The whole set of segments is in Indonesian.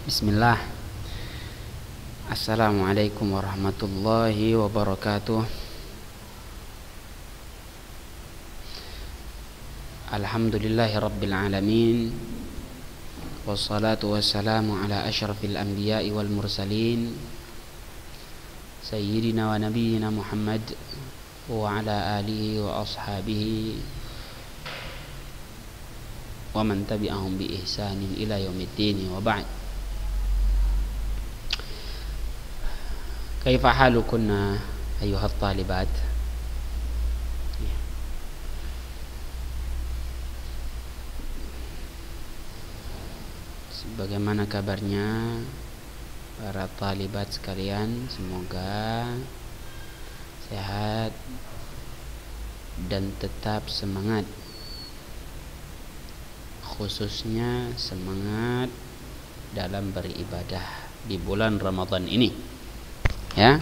Bismillah. Assalamualaikum warahmatullahi wabarakatuh. Alhamdulillahi rabbil alamin. Wassalatu wassalamu ala asyrafil anbiya'i wal mursalin Sayyidina wa nabiyyina Muhammad wa ala alihi wa ashabihi wa man tabi'ahum bi ihsanin ila yaumiddin wa ba'd. Kaifa halukunna ayyuhat talibat? Bagaimana kabarnya para talibat sekalian? Semoga sehat dan tetap semangat, khususnya semangat dalam beribadah di bulan Ramadan ini, ya,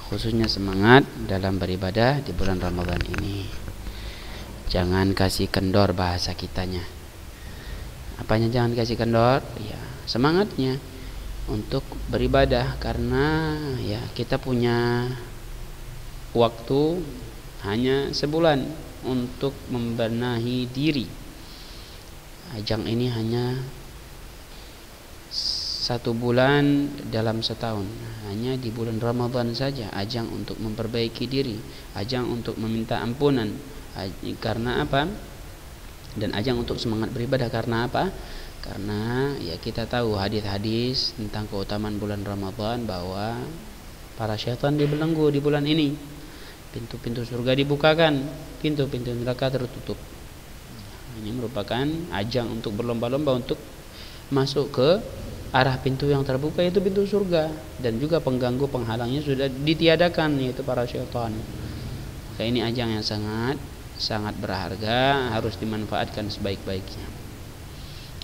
khususnya semangat dalam beribadah di bulan Ramadan ini. Jangan kasih kendor bahasa kitanya. Apanya jangan kasih kendor? Ya, semangatnya untuk beribadah, karena ya kita punya waktu hanya sebulan untuk membenahi diri. Ajang ini hanya 1 bulan dalam setahun, hanya di bulan Ramadan saja. Ajang untuk memperbaiki diri, ajang untuk meminta ampunan. Karena apa? Dan ajang untuk semangat beribadah. Karena apa? Karena ya kita tahu hadis-hadis tentang keutamaan bulan Ramadan, bahwa para syaitan dibelenggu di bulan ini. Pintu-pintu surga dibukakan, pintu-pintu neraka tertutup. Ini merupakan ajang untuk berlomba-lomba untuk masuk ke arah pintu yang terbuka, yaitu pintu surga. Dan juga pengganggu penghalangnya sudah ditiadakan, yaitu para syaitan. Maka ini ajang yang sangat berharga, harus dimanfaatkan sebaik-baiknya.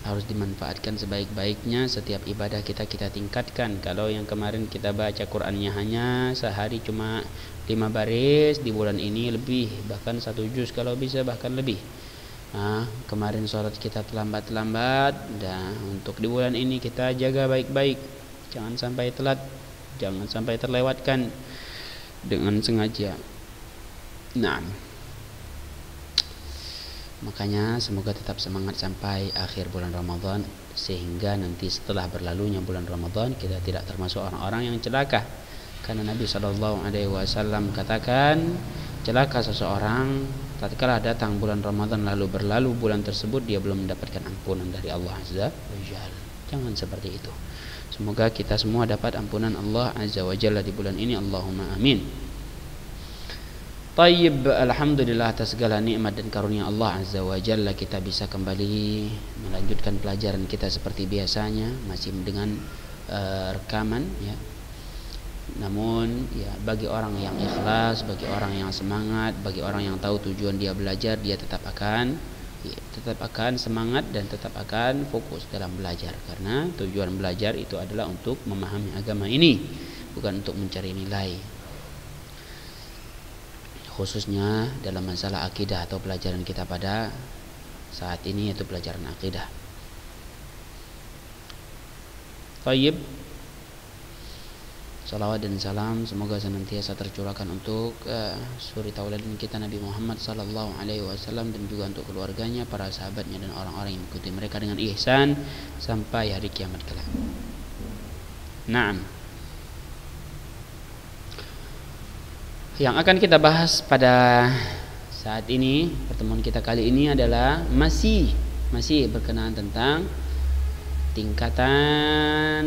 Harus dimanfaatkan sebaik-baiknya. Setiap ibadah kita tingkatkan. Kalau yang kemarin kita baca Qur'annya hanya sehari cuma 5 baris, di bulan ini lebih, bahkan 1 juz kalau bisa, bahkan lebih. Kemarin sholat kita terlambat-lambat. Dan untuk di bulan ini kita jaga baik-baik, jangan sampai telat, jangan sampai terlewatkan dengan sengaja. Nah, makanya semoga tetap semangat sampai akhir bulan Ramadan, sehingga nanti setelah berlalunya bulan Ramadan kita tidak termasuk orang-orang yang celaka. Karena Nabi SAW katakan, celaka seseorang tatkala datang bulan Ramadan lalu berlalu bulan tersebut dia belum mendapatkan ampunan dari Allah Azza wa Jalla. Jangan seperti itu. Semoga kita semua dapat ampunan Allah Azza wa Jalla di bulan ini. Allahumma amin. Tayyib, alhamdulillah atas segala nikmat dan karunia Allah Azza wa Jalla, kita bisa kembali melanjutkan pelajaran kita seperti biasanya, masih dengan rekaman, ya. Namun ya, bagi orang yang ikhlas, bagi orang yang semangat, bagi orang yang tahu tujuan dia belajar, dia tetap akan semangat dan tetap akan fokus dalam belajar. Karena tujuan belajar itu adalah untuk memahami agama ini, bukan untuk mencari nilai. Khususnya dalam masalah akidah atau pelajaran kita pada saat ini, yaitu pelajaran akidah. Tayyib, salawat dan salam semoga senantiasa tercurahkan untuk suri tauladan kita Nabi Muhammad sallallahu alaihi wasallam, dan juga untuk keluarganya, para sahabatnya, dan orang-orang yang mengikuti mereka dengan ihsan sampai hari kiamat kelak. Naam. Yang akan kita bahas pada saat ini, pertemuan kita kali ini adalah masih berkenaan tentang tingkatan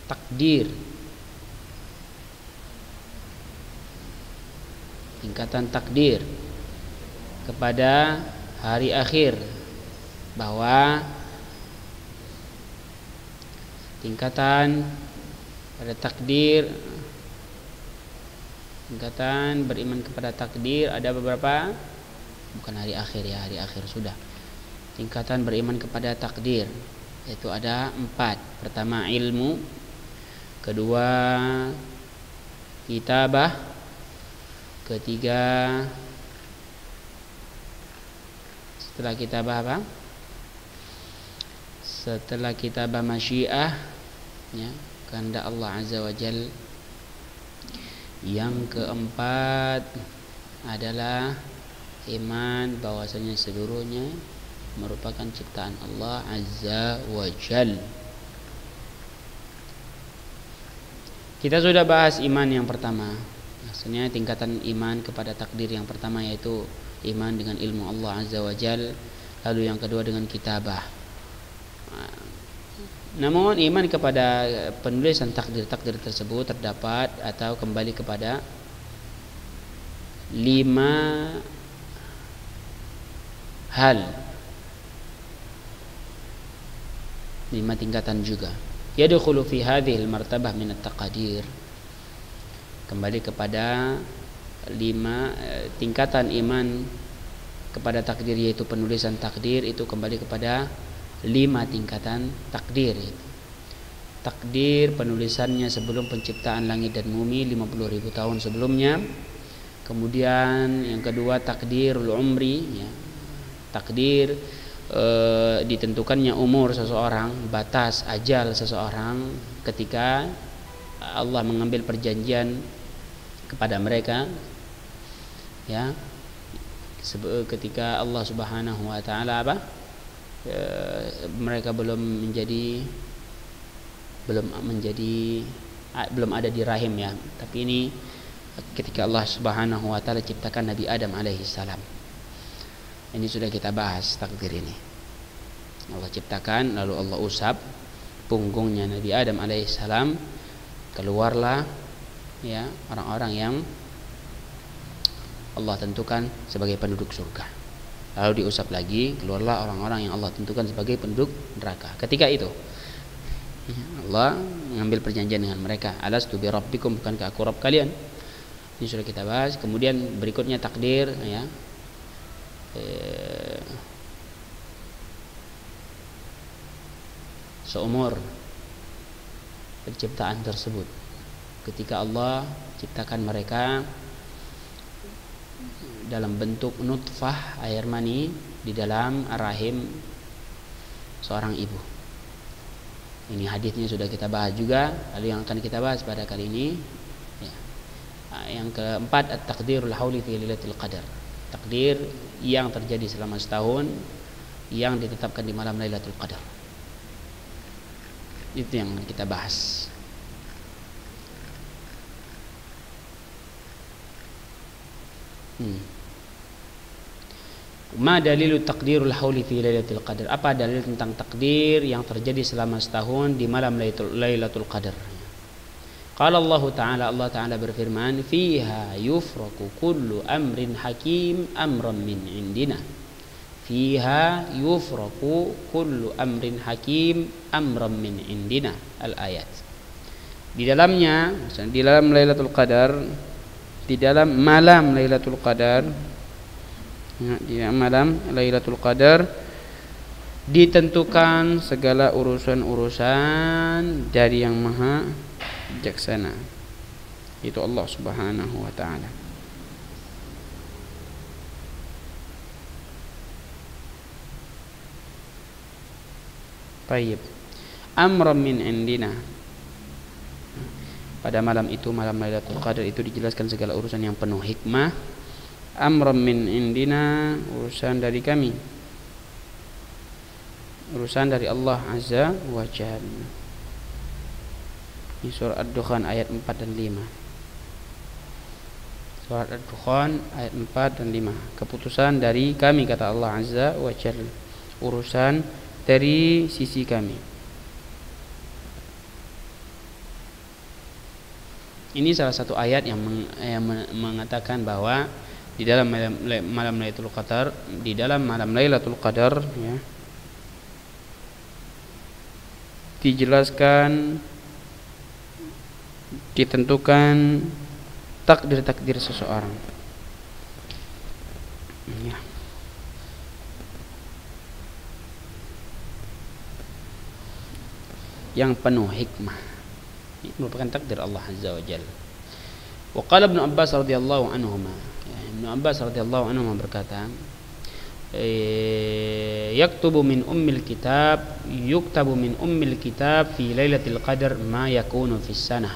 takdir. Tingkatan takdir kepada hari akhir, bahwa tingkatan pada takdir, tingkatan beriman kepada takdir ada beberapa. Bukan hari akhir, ya, hari akhir sudah. Tingkatan beriman kepada takdir yaitu ada 4. Pertama ilmu, kedua kitabah, ketiga setelah kitabah apa? Setelah kitabah masyiah, ya, kehendak Allah Azza wa Jal. Yang keempat adalah iman bahwasanya seluruhnya merupakan ciptaan Allah Azza wa Jal. Kita sudah bahas iman yang pertama. Maksudnya tingkatan iman kepada takdir yang pertama, yaitu iman dengan ilmu Allah Azza wa Jal. Lalu yang kedua dengan kitabah. Namun iman kepada penulisan takdir-takdir tersebut terdapat atau kembali kepada 5 hal, 5 tingkatan juga. Yadkhulu fi hadhihi al-martabah min at-taqdir. Kembali kepada 5 tingkatan iman kepada takdir, yaitu penulisan takdir, itu kembali kepada 5 tingkatan takdir. Takdir penulisannya sebelum penciptaan langit dan bumi 50.000 tahun sebelumnya. Kemudian yang kedua takdirul umri, ya. Takdir ditentukannya umur seseorang, batas ajal seseorang ketika Allah mengambil perjanjian kepada mereka, ya. Ketika Allah Subhanahu wa taala mereka belum ada di rahim, ya. Tapi ini ketika Allah Subhanahu wa taala ciptakan Nabi Adam alaihi salam. Ini sudah kita bahas takdir ini. Allah ciptakan, lalu Allah usap punggungnya Nabi Adam alaihi salam, keluarlah, ya, orang-orang yang Allah tentukan sebagai penduduk surga. Lalu diusap lagi, keluarlah orang-orang yang Allah tentukan sebagai penduduk neraka. Ketika itu Allah mengambil perjanjian dengan mereka, alastu bi rabbikum, bukankah aku Rabb kalian? Ini sudah kita bahas. Kemudian berikutnya takdir, ya, seumur penciptaan tersebut. Ketika Allah ciptakan mereka dalam bentuk nutfah, air mani di dalam rahim seorang ibu. Ini hadisnya sudah kita bahas juga. Lalu yang akan kita bahas pada kali ini, ya, yang keempat, at-taqdirul hauli fi lailatul qadar. Takdir yang terjadi selama setahun yang ditetapkan di malam Lailatul Qadar. Itu yang kita bahas. Ma dalilu taqdirul hauli fi lailatul qadar? Apa dalil tentang takdir yang terjadi selama setahun di malam Lailatul Qadar? Qala Allah Ta'ala berfirman, fiha yufraku kullu amrin hakim amran min indina. Fiha yufraku kullu amrin hakim amran min indina. Al-ayat. Di dalamnya, di dalam Lailatul Qadar, di dalam malam Lailatul Qadar, di malam Lailatul Qadar ditentukan segala urusan-urusan dari yang maha bijaksana, itu Allah Subhanahu wa taala. Baik. Amran min indina. Pada malam itu, malam Lailatul Qadar itu dijelaskan segala urusan yang penuh hikmah. Amran min indina, urusan dari kami, urusan dari Allah Azza wa Jalla. Di surah Ad-Dukhan ayat 4 dan 5. Surah Ad-Dukhan ayat 4 dan 5. Keputusan dari kami, kata Allah Azza wa Jalla, urusan dari sisi kami. Ini salah satu ayat yang mengatakan bahwa di dalam malam Lailatul Qadar, di dalam malam Lailatul Qadar, ya, dijelaskan, ditentukan takdir-takdir seseorang, ya. Yang penuh hikmah. Ini merupakan takdir Allah Azza wa Jalla. Wa qala Ibnu Abbas radhiyallahu anhuma, Ibnu Abbas radhiyallahu anhuma berkata, yaktubu min ummil kitab yuktabu min ummil kitab fi lailatul qadar ma yakunu fi sanah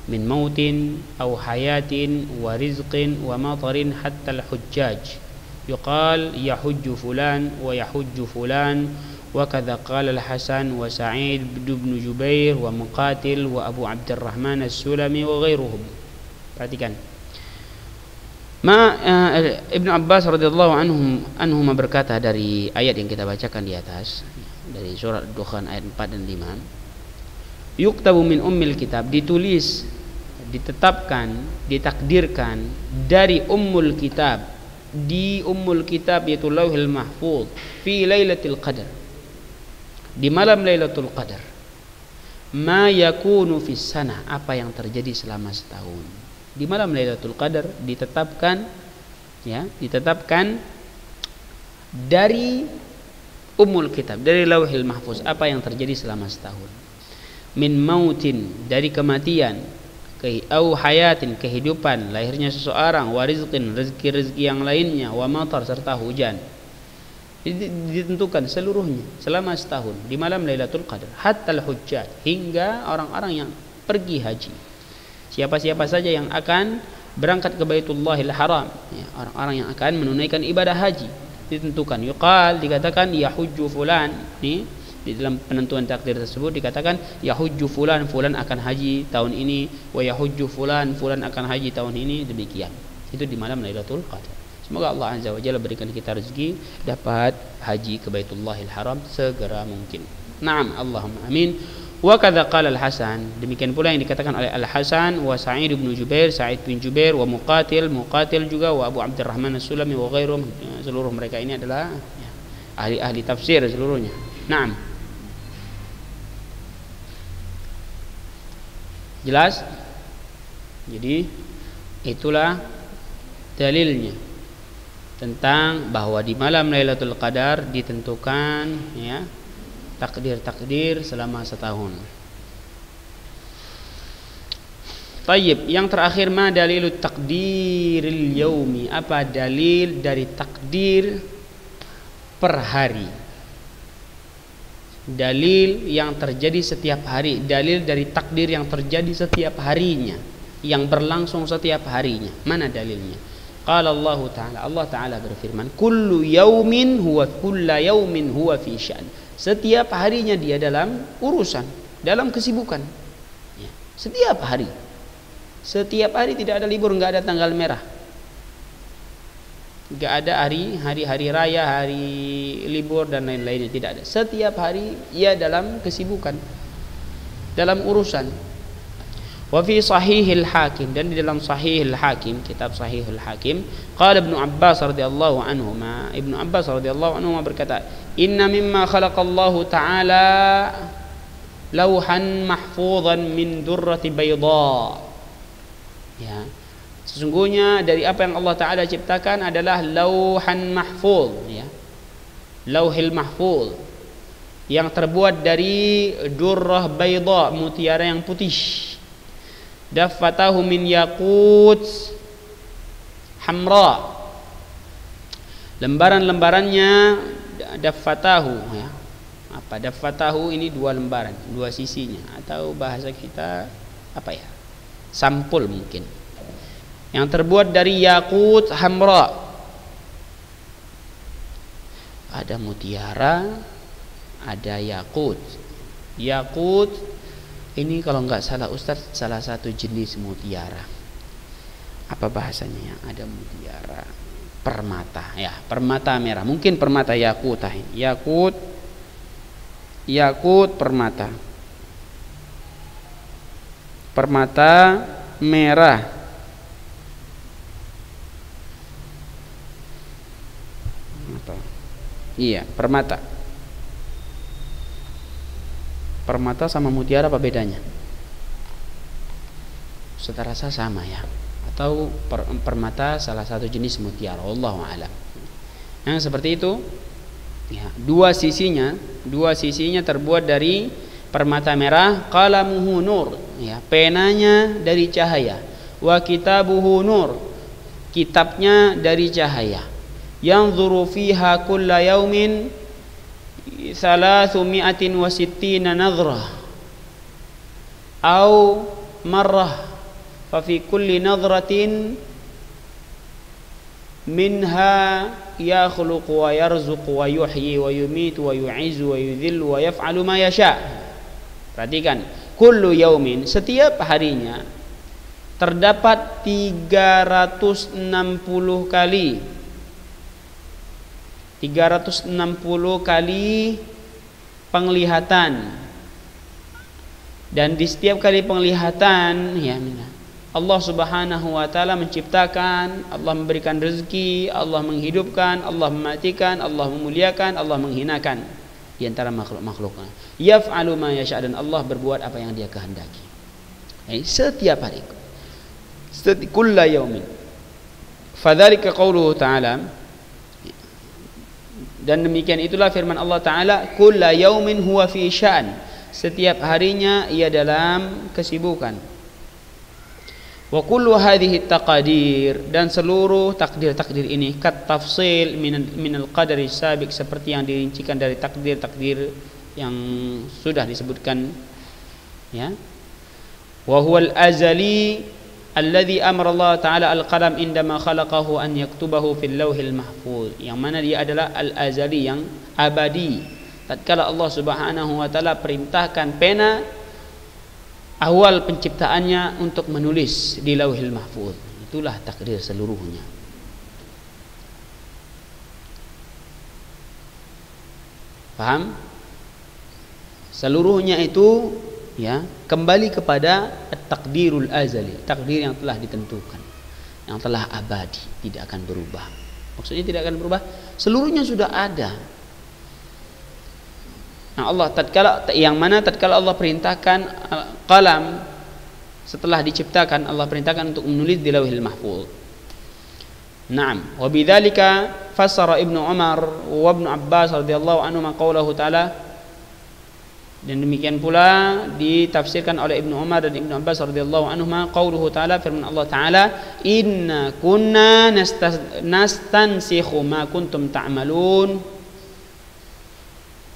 min mautin aw hayatin wa rizqin wa matarin hatta al-hujjaj yuqal yahujju fulan wa yahujju fulan wa kadza qala al-Hasan wa Sa'id bin Jubair wa Muqatil wa Abu Abdurrahman as-Sulami wa ghairuhum. Perhatikan. Ibnu Abbas radhiyallahu anhu berkata dari ayat yang kita bacakan di atas dari surat Dukhan ayat 4 dan 5, yuktabu min ummil kitab, ditulis, ditetapkan, ditakdirkan dari ummul kitab, di ummul kitab yaitu Lauhul Mahfuz, fi lailatul qadar, di malam Lailatul Qadar, ma yakunu fis sanah, apa yang terjadi selama setahun. Di malam Lailatul Qadar ditetapkan, ya, ditetapkan dari Ummul Kitab, dari Lauhil Mahfuz, apa yang terjadi selama setahun. Min mautin, dari kematian, au hayatin, kehidupan, lahirnya seseorang, wa rizqin, rezeki-rezeki yang lainnya, wa matar, serta hujan. Ditentukan seluruhnya selama setahun di malam Lailatul Qadar, hatta al-hujjaj, hingga orang-orang yang pergi haji. Siapa-siapa saja yang akan berangkat ke Baitullahil Haram, ya, orang-orang yang akan menunaikan ibadah haji, ditentukan. Yuqal, dikatakan yahujju fulan, nih di dalam penentuan takdir tersebut dikatakan yahujju fulan, fulan akan haji tahun ini, wa yahujju fulan, fulan akan haji tahun ini, demikian. Itu di malam Lailatul Qadar. Semoga Allah Azza wa Jalla berikan kita rezeki dapat haji ke Baitullahil Haram segera mungkin. Naam, Allahumma amin. Wa kadza qala al-Hasan, demikian pula yang dikatakan oleh Al-Hasan, wa Sa'id bin Jubair, Sa'id bin Jubair, wa Muqatil juga, wa Abu Abdurrahman as-Sulami wa ghairuhum. Seluruh mereka ini adalah, ya, ahli-ahli tafsir seluruhnya. Naam. Jelas? Jadi itulah dalilnya tentang bahwa di malam Lailatul Qadar ditentukan, ya, takdir-takdir selama setahun. Tayyib, yang terakhir, ma dalilut takdiril yaumi, apa dalil dari takdir per hari, dalil yang terjadi setiap hari, dalil dari takdir yang terjadi setiap harinya, yang berlangsung setiap harinya, mana dalilnya? Qala Allah Ta'ala, Allah Ta'ala berfirman, kullu yaumin huwa fi sya'n, setiap harinya dia dalam urusan, dalam kesibukan, ya, setiap hari tidak ada libur, nggak ada tanggal merah, nggak ada hari raya, hari libur dan lain-lainnya, tidak ada. Setiap hari ia dalam kesibukan, dalam urusan. Wa fi sahihil Hakim, dan di dalam sahihil Hakim, kitab sahihil Hakim, qala Ibnu Abbas radhiyallahu anhuma, Ibnu Abbas radhiyallahu anhuma berkata, inna mimma khalaqallahu ta'ala lauhan mahfuzan min durrati bayda, ya, sesungguhnya dari apa yang Allah Ta'ala ciptakan adalah lauhan mahfuz, ya, lauhil mahfuz, yang terbuat dari durrah bayda, mutiara yang putih, daffatahu min yaqut hamra, lembaran-lembarannya daffatahu, ya, apa daffatahu ini dua lembaran, dua sisinya, atau bahasa kita apa ya, sampul mungkin, yang terbuat dari yaqut hamra, ada mutiara, ada yaqut. Yaqut ini kalau nggak salah Ustaz salah satu jenis mutiara. Apa bahasanya ya? Ada mutiara, permata, ya, permata merah. Mungkin permata yakutah ini. Yakut permata. Permata merah. Iya, permata. Permata sama mutiara apa bedanya? Saya rasa sama ya. Atau permata salah satu jenis mutiara, wallahu a'lam. Yang seperti itu, ya, dua sisinya terbuat dari permata merah. Qalamuhu nur, ya, penanya dari cahaya. Wa kitabuhu nur, kitabnya dari cahaya. yanzuru fiha kulla yaumin 360 nadhrah au marrah fa fi kulli nadratin minha yakhluqu wa yarzuqu wa yuhyi wa yumitu wa yu'izzu wa yudhillu wa yaf'alu ma yasha. Perhatikan, kullu yaumin, setiap harinya terdapat 360 kali penglihatan, dan di setiap kali penglihatan ya Allah Subhanahu wa taala menciptakan, Allah memberikan rezeki, Allah menghidupkan, Allah mematikan, Allah memuliakan, Allah menghinakan di antara makhluk-makhluknya. Yaf'alu ma yasha, dan Allah berbuat apa yang Dia kehendaki. Setiap hari. Kulla yaumin. Fadzalika qauluhu ta'ala. Dan demikian itulah firman Allah taala, kulla yaumin huwa fi sya'an. Setiap harinya ia dalam kesibukan. Wa kullu hadhihi taqadir, dan seluruh takdir-takdir ini kat tafsil minal qadari sabiq, seperti yang dirincikan dari takdir-takdir yang sudah disebutkan ya. Wa huwal azali alladhi amara Allah taala al-qalam indama khalaqahu an yaktubahu fil lauhil mahfuz, yang mana dia adalah al-azali, yang abadi. Tatkala Allah Subhanahu wa taala perintahkan pena awal penciptaannya untuk menulis di Lauhil Mahfuz, itulah takdir seluruhnya. Paham? Seluruhnya itu ya kembali kepada takdirul azali, takdir yang telah ditentukan, yang telah abadi, tidak akan berubah. Maksudnya tidak akan berubah, seluruhnya sudah ada. Nah, Allah tatkala Allah perintahkan qalam, setelah diciptakan Allah perintahkan untuk menulis di Lauhil Mahfuz. Naam, wa bidzalika fassara Ibnu Umar wa Ibnu Abbas radhiyallahu anhuma qaulahu ta'ala, dan demikian pula ditafsirkan oleh Ibnu Umar dan Ibnu Abbas radhiyallahu anhuma qauluhu ta'ala, firman Allah taala, inna kunna nastansikhu ma kuntum ta'malun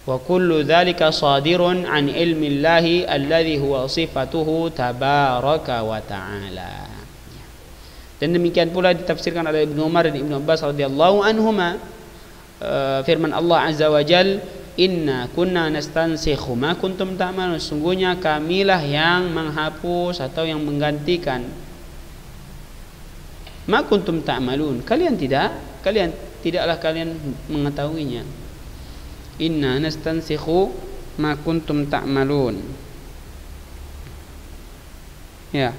wa kullu dzalika sadirun an ilmi Allahi alladhi huwa sifatuhu tabaraka wa ta'ala. Dan demikian pula ditafsirkan oleh Ibnu Umar dan Ibnu Abbas radhiyallahu anhuma firman Allah azza wa jal, inna kunna nastansikhu ma kuntum ta'malun, sungguhnya kamilah yang menghapus atau yang menggantikan ma kuntum ta'malun, kalian tidaklah kalian mengetahuinya. Inna nastansikhu ma kuntum ta'malun. Ya.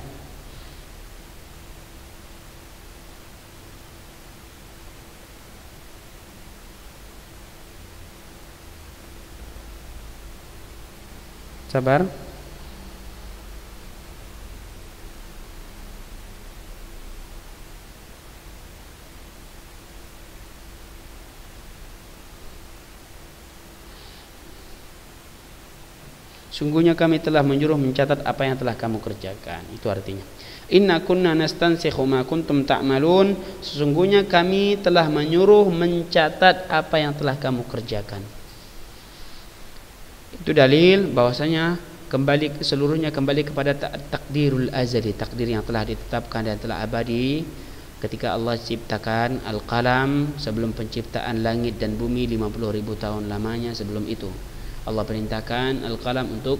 Sabar. Sungguhnya kami telah menyuruh mencatat apa yang telah kamu kerjakan. Itu artinya, inna kunna nastansikhu ma kuntum ta'malun, sesungguhnya kami telah menyuruh mencatat apa yang telah kamu kerjakan. Itu dalil bahwasanya seluruhnya kembali kepada takdirul azali, takdir yang telah ditetapkan dan telah abadi ketika Allah ciptakan al-qalam. Sebelum penciptaan langit dan bumi 50.000 tahun lamanya sebelum itu Allah perintahkan al-qalam untuk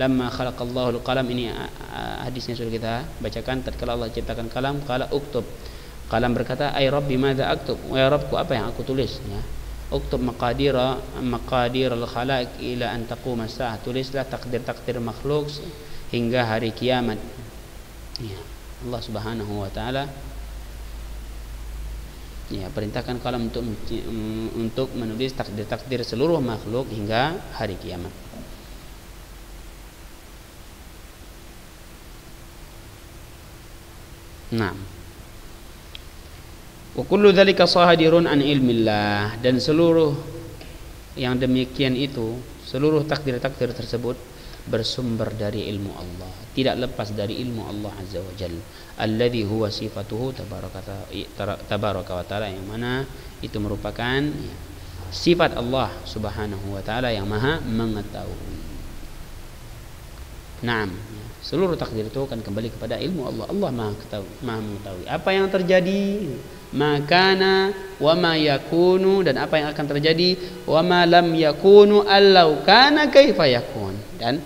lamma khalaqallahu al-qalam, ini hadisnya sudah kita bacakan. Tatkala Allah ciptakan kalam, qala uktub, kalam berkata, ay rabbi madza aktub, ya Rabbku apa yang aku tulis ya. Uktub maqadir al-khalaiq ila an taquma as-saah, tulislah takdir-takdir makhluk hingga hari kiamat ya. Allah Subhanahu wa taala ya perintahkan kalam untuk menulis takdir-takdir seluruh makhluk hingga hari kiamat. Nah, wa kullu dzalika sahadirun an ilmillah, dan seluruh yang demikian itu, seluruh takdir-takdir tersebut bersumber dari ilmu Allah, tidak lepas dari ilmu Allah Azza wa Jalla, alladzi huwa sifatuhu tabaraka wa taala, yang mana itu merupakan sifat Allah Subhanahu wa taala yang Maha mengetahui. Naam, seluruh takdir itu akan kembali kepada ilmu Allah. Allah Maha mengetahui apa yang terjadi, makana wa ma yakunu, dan apa yang akan terjadi, wa ma lam yakunu allau kana kaifa yakun. Dan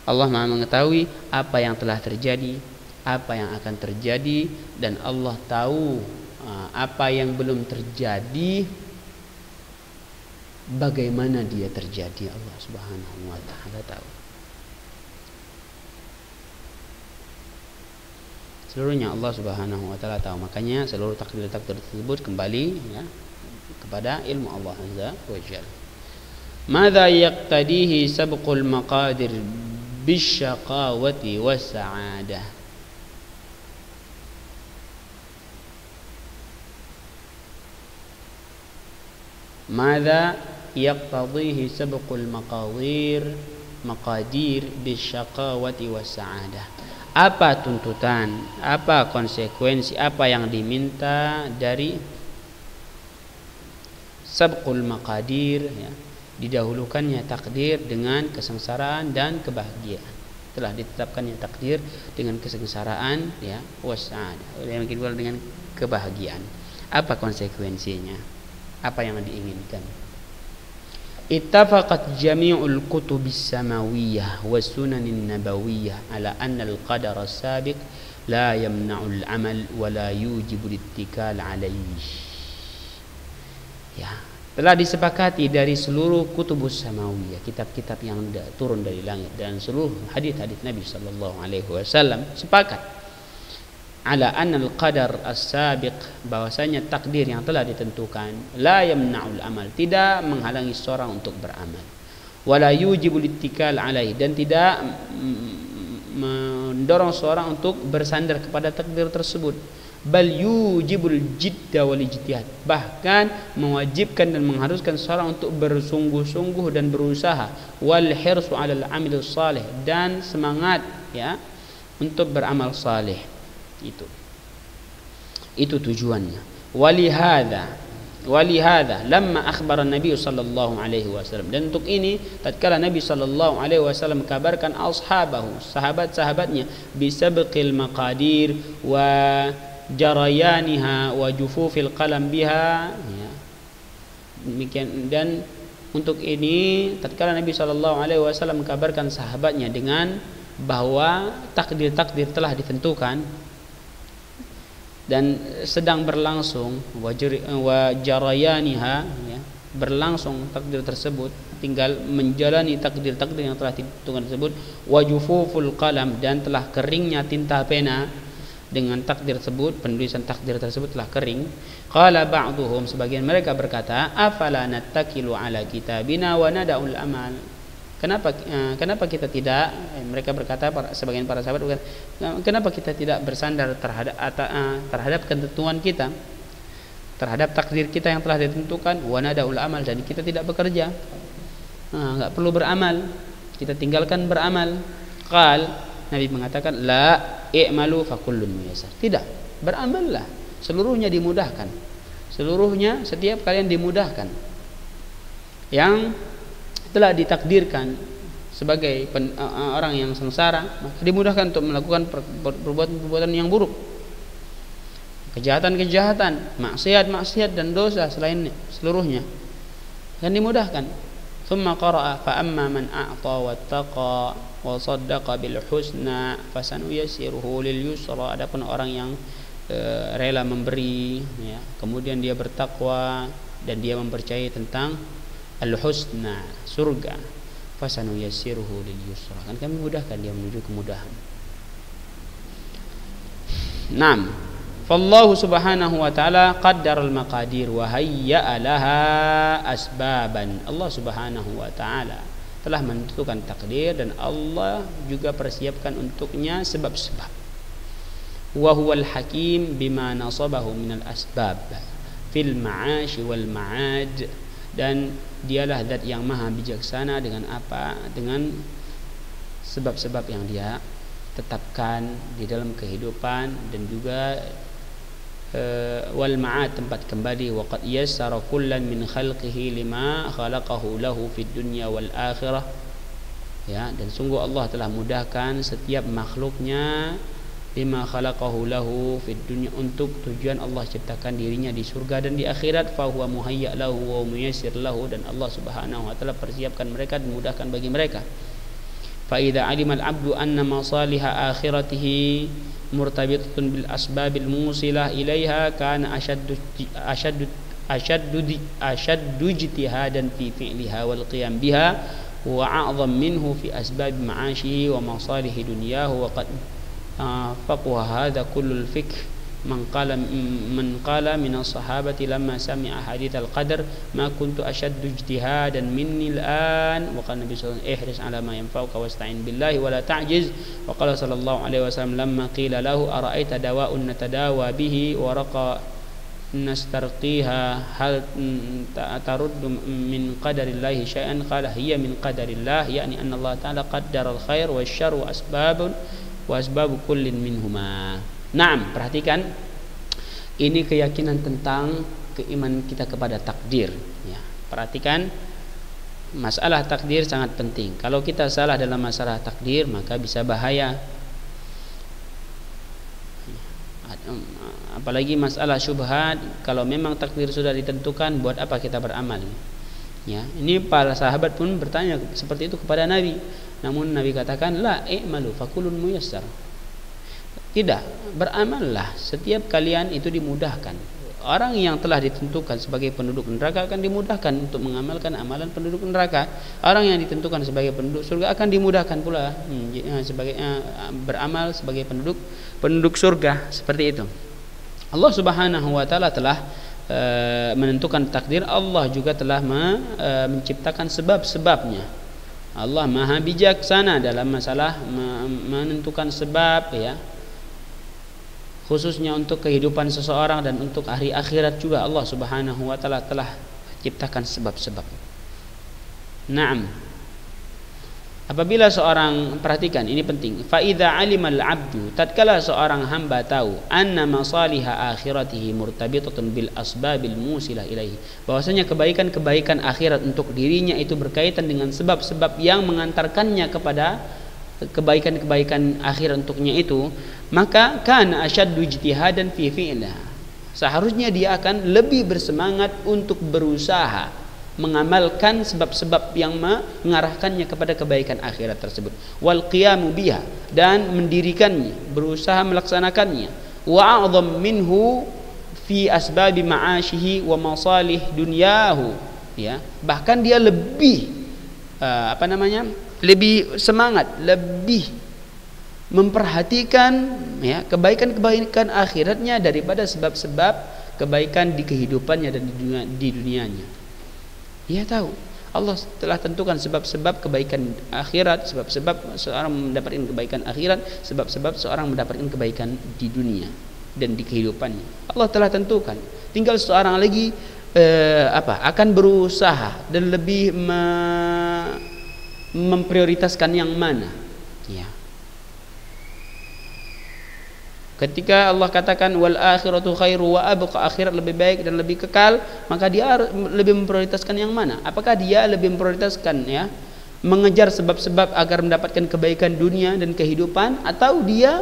Allah Maha mengetahui apa yang telah terjadi, apa yang akan terjadi, dan Allah tahu apa yang belum terjadi, bagaimana dia terjadi. Allah Subhanahu wa taala tahu. Seluruhnya Allah Subhanahu wa taala tahu. Makanya seluruh takdir tersebut kembali kepada ilmu Allah Azza wa Jalla. Madza yaqtadihi sabqul maqadir bisyaqawati was-sa'adah. Madza yaqtadihi sabqul maqadir bisyaqawati was-sa'adah. Apa tuntutan, apa konsekuensi, apa yang diminta dari sabqul maqadir, ya, didahulukannya takdir dengan kesengsaraan dan kebahagiaan. Telah ditetapkannya takdir dengan kesengsaraan, ya, wasa'adah, yang kedua dengan kebahagiaan. Apa konsekuensinya? Apa yang diinginkan? Ittafaqat jami'ul kutubis samawiyyah was sunanin nabawiyyah ala anna al-qadar as-sabiq la yamna'ul amal wa la yujibu al-ittikal alayhi. Ya, telah disepakati dari seluruh kutubus samawiyah, kitab-kitab yang turun dari langit, dan seluruh hadis-hadis Nabi sallallahu alaihi wasallam sepakat ala annal qadar as-sabiq, bahwasanya takdir yang telah ditentukan, la yamna'ul amal, tidak menghalangi seorang untuk beramal, wala yujibul ittikal alaihi, dan tidak mendorong seorang untuk bersandar kepada takdir tersebut, bal yujibul jidda wal ijtihad, bahkan mewajibkan dan mengharuskan seorang untuk bersungguh-sungguh dan berusaha, wal hirsu 'alal 'amil salih, dan semangat, ya, untuk beramal saleh. Itu tujuannya. Walihada lamma akhbara Nabi sallallahu alaihi wasallam, dan untuk ini tatkala Nabi sallallahu alaihi wasallam kabarkan ashabahu, sahabat-sahabatnya, bisabqil maqadir wa jarayaniha wa jufufil qalam biha, ya, demikian. Dan untuk ini tatkala Nabi sallallahu alaihi wasallam kabarkan sahabatnya dengan bahwa takdir-takdir telah ditentukan dan sedang berlangsung, wa jarayaniha, ya, berlangsung takdir tersebut, tinggal menjalani takdir-takdir yang telah ditentukan tersebut, wa jufuful qalam, dan telah keringnya tinta pena dengan takdir tersebut, penulisan takdir tersebut telah kering. Qala ba'duhum, sebagian mereka berkata, afala nattakilu ala kitabina wa nada'ul amal. Kenapa kita tidak, mereka berkata, sebagian para sahabat berkata, kenapa kita tidak bersandar terhadap ketentuan kita, terhadap takdir kita yang telah ditentukan, wa nadaul amal, dan kita tidak bekerja, enggak perlu beramal, kita tinggalkan beramal. Qal, Nabi mengatakan, la i'malu fa kullun muyassar, tidak, beramallah, seluruhnya dimudahkan, seluruhnya, setiap kalian dimudahkan. Yang telah ditakdirkan sebagai orang yang sengsara, maka dimudahkan untuk melakukan perbuatan-perbuatan yang buruk, kejahatan-kejahatan, maksiat-maksiat, dan dosa selainnya, seluruhnya akan dimudahkan. Thumma qara'a fa amma man a'ta wattaqa wa saddaqa bil husna fasanuyassiruhu lil yusra. Adapun orang yang rela memberi, ya, kemudian dia bertakwa dan dia mempercayai tentang al-husna, surga, fasanuyassiruhu lil yusra, akan kami mudahkan dia menuju kemudahan. Naam, fallahu subhanahu wa ta'ala qaddara al-maqadir wa hayya'a laha asbaban. Allah subhanahu wa ta'ala telah menentukan takdir, dan Allah juga persiapkan untuknya sebab-sebab. Wa huwal hakim bima nasabahu minal asbab fil ma'ash wal ma'ad, dan dialah zat yang maha bijaksana dengan apa, dengan sebab-sebab yang dia tetapkan di dalam kehidupan, dan juga wal ma'ad, tempat kembali. Wa qad yassara kullan min khalqihi lima khalaqahu lahu fid dunya wal akhirah. Ya, dan sungguh Allah telah mudahkan setiap makhluknya lima khalaqahu lahu fid dunya, untuk tujuan Allah ciptakan dirinya di surga dan di akhirat. Fa huwa muhayya lahu wa muyassir lahu, dan Allah Subhanahu wa taala persiapkan mereka dan mudahkan bagi mereka. Fa idza alima al-'abdu anna masaliha akhiratihi murtabitatun bil asbabil musilah ilaiha kana ashaddu ijtihadan fi fi'liha wal qiyam biha wa a'zam minhu fi asbab ma'ashihi wa masalih dunyahu. Wa qad faqwa hadha kullul fikr man qala min as-sahabati lamma sami'a hadits al-qadar ma kuntu ashaddu ijtihadan minni al-an. Wa qala nabi sallallahu alaihi wasallam ihris ala ma yanfa'uka wasta'in billahi wa la ta'jiz. Wa qala sallallahu alaihi wasallam lamma qila lahu ara'aita dawa'un natadawa bihi wa raqa nastarqiha hal taruddu min qadarillahi syai'an, qala hiya min qadarillah, yakni anna Allah ta'ala qaddara al-khair wa asy-syarr wa asbabu kullin minhuma. Naam, perhatikan, ini keyakinan tentang keimanan kita kepada takdir, ya. Perhatikan, masalah takdir sangat penting. Kalau kita salah dalam masalah takdir, maka bisa bahaya. Apalagi masalah syubhat, kalau memang takdir sudah ditentukan, buat apa kita beramal? Ya, ini para sahabat pun bertanya seperti itu kepada Nabi. Namun Nabi katakan, la i'malu fakulun muyassar. Tidak, beramallah, setiap kalian itu dimudahkan. Orang yang telah ditentukan sebagai penduduk neraka akan dimudahkan untuk mengamalkan amalan penduduk neraka. Orang yang ditentukan sebagai penduduk surga akan dimudahkan pula sebagai beramal sebagai penduduk surga, seperti itu. Allah Subhanahu wa taala telah menentukan takdir. Allah juga telah menciptakan sebab-sebabnya. Allah Maha bijaksana dalam masalah menentukan sebab, ya. Khususnya untuk kehidupan seseorang dan untuk hari akhirat juga Allah Subhanahu wa taala telah ciptakan sebab-sebab. Naam. Apabila seorang, perhatikan ini penting, fa idza alimal 'abdu, tatkala seorang hamba tahu anna masaliha akhiratihi murtabitatun bil asbabil musilah ilaihi, bahwasanya kebaikan-kebaikan akhirat untuk dirinya itu berkaitan dengan sebab-sebab yang mengantarkannya kepada kebaikan-kebaikan akhir untuknya itu, maka kana asyaddu ijtihadan fi fi'lah, seharusnya dia akan lebih bersemangat untuk berusaha mengamalkan sebab-sebab yang mengarahkannya kepada kebaikan akhirat tersebut, wal qiyamu biha, dan mendirikannya, berusaha melaksanakannya, wa a'zam minhu fi asbabi ma'ashihi wa masalih dunyahu, ya, bahkan dia lebih lebih semangat, lebih memperhatikan, ya, kebaikan-kebaikan akhiratnya daripada sebab-sebab kebaikan di kehidupannya dan di dunianya. Dia tahu Allah telah tentukan sebab-sebab kebaikan akhirat, sebab-sebab seorang mendapatkan kebaikan akhirat, sebab-sebab seorang mendapatkan kebaikan di dunia dan di kehidupannya. Allah telah tentukan. Tinggal seorang lagi akan berusaha dan lebih memprioritaskan yang mana, ya. Ketika Allah katakan wal akhiratu khairu wa abqa, akhirat lebih baik dan lebih kekal, maka dia lebih memprioritaskan yang mana? Apakah dia lebih memprioritaskan, ya, mengejar sebab-sebab agar mendapatkan kebaikan dunia dan kehidupan, atau dia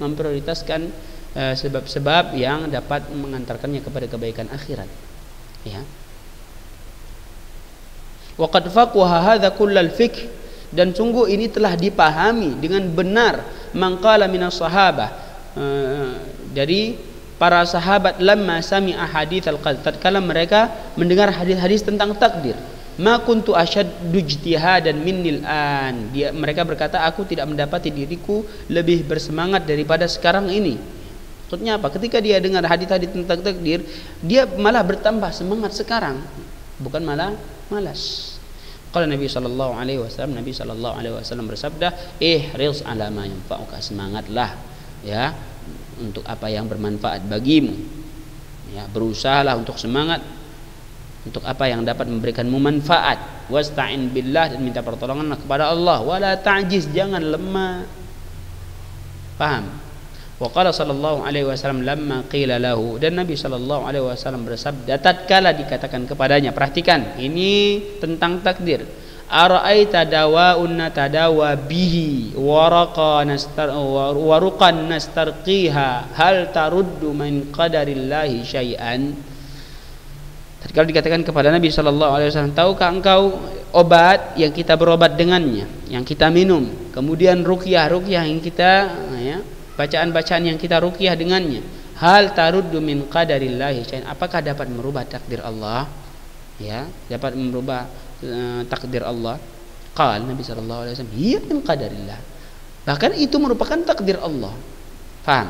memprioritaskan sebab-sebab yang dapat mengantarkannya kepada kebaikan akhirat, ya. Wa qad faqaha hadza kullal fikr, dan sungguh ini telah dipahami dengan benar mangqala minas sahabah, dari para sahabat, lamma sami'a haditsal qadar, tatkala mereka mendengar hadis-hadis tentang takdir, ma kuntu asyaddu ijtihadan minnil an, mereka berkata, aku tidak mendapati diriku lebih bersemangat daripada sekarang ini. Maksudnya apa? Ketika dia dengar hadis-hadis tentang takdir, dia malah bertambah semangat sekarang, bukan malah malas. Kalau Nabi sallallahu alaihi wasallam bersabda, ihris ala ma yanfa'uka, semangatlah, ya, untuk apa yang bermanfaat bagimu, ya, berusahalah untuk semangat, untuk apa yang dapat memberikanmu manfaat. Wasta'in billah, dan minta pertolongan kepada Allah. Wala ta'jiz, jangan lemah. Paham? Wa qala sallallahu alaihi wasallam lamma qila lahu, dan Nabi sallallahu alaihi wasallam bersabda tatkala dikatakan kepadanya, perhatikan ini tentang takdir. Ara'aita dawa'un natadawa bihi waruqan nastarqiha hal taruddu min qadarillahi syai'an. Tatkala dikatakan kepada Nabi sallallahu alaihi wasallam, tahukah engkau obat yang kita berobat dengannya, yang kita minum, kemudian ruqyah yang kita bacaan-bacaan yang kita ruqyah dengannya, hal taruddu min qadarillahi syai'an, apakah dapat merubah takdir Allah? Ya, dapat merubah takdir Allah. Qala Nabi sallallahu alaihi wasallam, "Iya min qadarillah." Bahkan itu merupakan takdir Allah. Paham?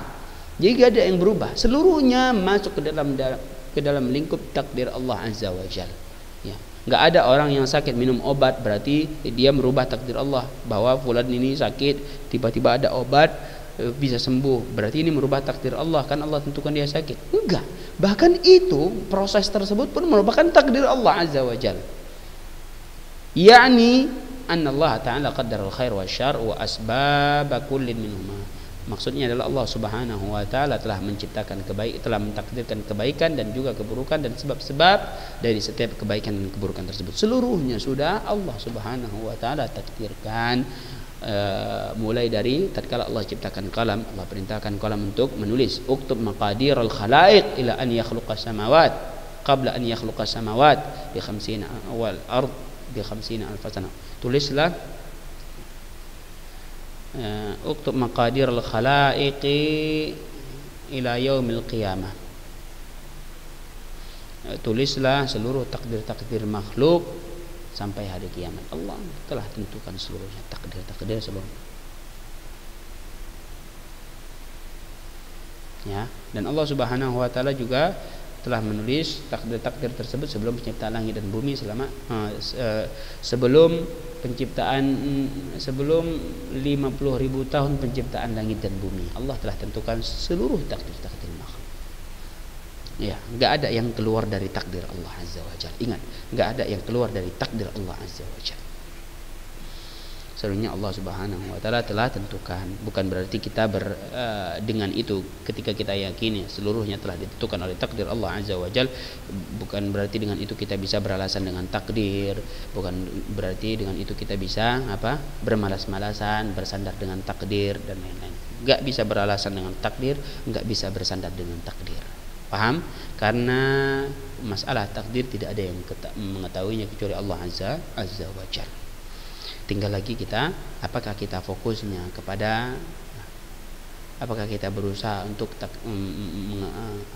Jadi tidak ada yang berubah, seluruhnya masuk ke dalam lingkup takdir Allah azza wa jalla. Ya. Enggak ada orang yang sakit minum obat berarti dia merubah takdir Allah, bahwa fulan ini sakit tiba-tiba ada obat bisa sembuh, berarti ini merubah takdir Allah, kan Allah tentukan dia sakit. Enggak. Bahkan itu proses tersebut pun merupakan takdir Allah azza wa jalla. Yani anna Allah ta'ala qaddara al-khair wa syarr wa asbab kullin minhuma. Maksudnya adalah Allah Subhanahu wa taala telah menciptakan kebaikan, telah mentakdirkan kebaikan dan juga keburukan, dan sebab-sebab dari setiap kebaikan dan keburukan tersebut seluruhnya sudah Allah Subhanahu wa taala takdirkan. Mulai dari tatkala Allah ciptakan kalam, Allah perintahkan kalam untuk menulis, uktub maqadiral khalaiq ila an yakhluqas samawat qabla an yakhluqas samawat bi 50 wal ard bi 50 alf sana. Tulislah uktub maqadiral khalaiq ila yaumil qiyamah. Tulislah seluruh takdir-takdir makhluk sampai hari kiamat. Allah telah tentukan seluruhnya, takdir seluruhnya. Ya, dan Allah Subhanahu wa taala juga telah menulis takdir-takdir tersebut sebelum penciptaan langit dan bumi, sebelum 50.000 tahun penciptaan langit dan bumi. Allah telah tentukan seluruh takdir-takdir makhluk. Ya, enggak ada yang keluar dari takdir Allah azza wa jalla. Ingat, enggak ada yang keluar dari takdir Allah azza wa jalla. Seluruhnya Allah Subhanahu wa taala telah tentukan. Bukan berarti kita dengan itu ketika kita yakini seluruhnya telah ditentukan oleh takdir Allah azza wa jalla, bukan berarti dengan itu kita bisa beralasan dengan takdir, bukan berarti dengan itu kita bisa bermalas-malasan, bersandar dengan takdir dan lain-lain. Enggak bisa beralasan dengan takdir, enggak bisa bersandar dengan takdir. Paham? Karena masalah takdir tidak ada yang mengetahuinya kecuali Allah azza wa jalla. Tinggal lagi kita, apakah kita fokusnya kepada, apakah kita berusaha untuk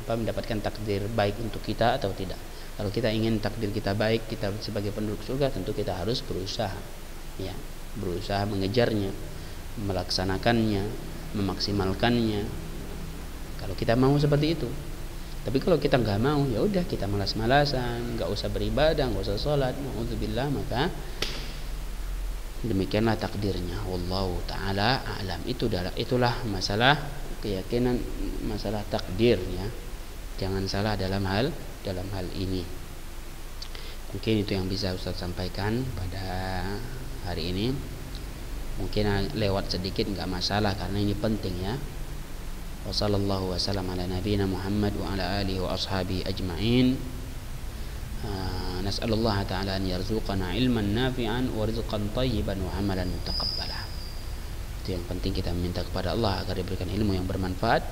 mendapatkan takdir baik untuk kita atau tidak. Kalau kita ingin takdir kita baik, kita sebagai penduduk surga, tentu kita harus berusaha, ya, berusaha mengejarnya, melaksanakannya, memaksimalkannya. Kalau kita mau seperti itu. Tapi kalau kita nggak mau, ya udah kita malas-malasan, nggak usah beribadah, nggak usah sholat, na'udzubillah, maka demikianlah takdirnya. Wallahu taala a'lam. Itulah masalah keyakinan, masalah takdir, ya. Jangan salah dalam hal ini. Mungkin itu yang bisa Ustaz sampaikan pada hari ini. Mungkin lewat sedikit nggak masalah karena ini penting, ya. Wassallallahu wasallam ala nabiyina Muhammad wa ala alihi wa ashabihi ajma'in. Nas'alullah ta'ala an yarzuqana ilman nafi'an wa rizqan tayyiban wa amalan mutaqabbala. Itu yang penting, kita meminta kepada Allah agar diberikan ilmu yang bermanfaat.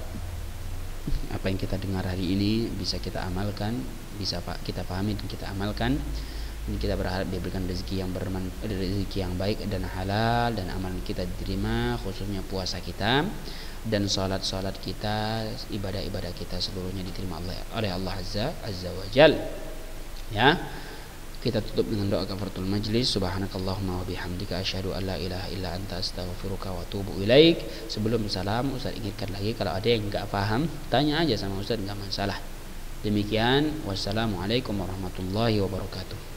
Apa yang kita dengar hari ini bisa kita amalkan, bisa kita pahami dan kita amalkan. Dan kita berharap diberikan rezeki yang baik dan halal, dan amalan kita diterima, khususnya puasa kita dan salat kita, ibadah-ibadah kita seluruhnya diterima oleh Allah azza wa jal. Ya, kita tutup dengan doa kafaratul majlis. Subhanakallahumma wa bihamdika asyhadu an la ilaha illa anta astaghfiruka wa atubu ilaik. Sebelum salam, Ustaz ingatkan lagi, kalau ada yang enggak paham, tanya aja sama Ustaz, enggak masalah. Demikian, wassalamualaikum warahmatullahi wabarakatuh.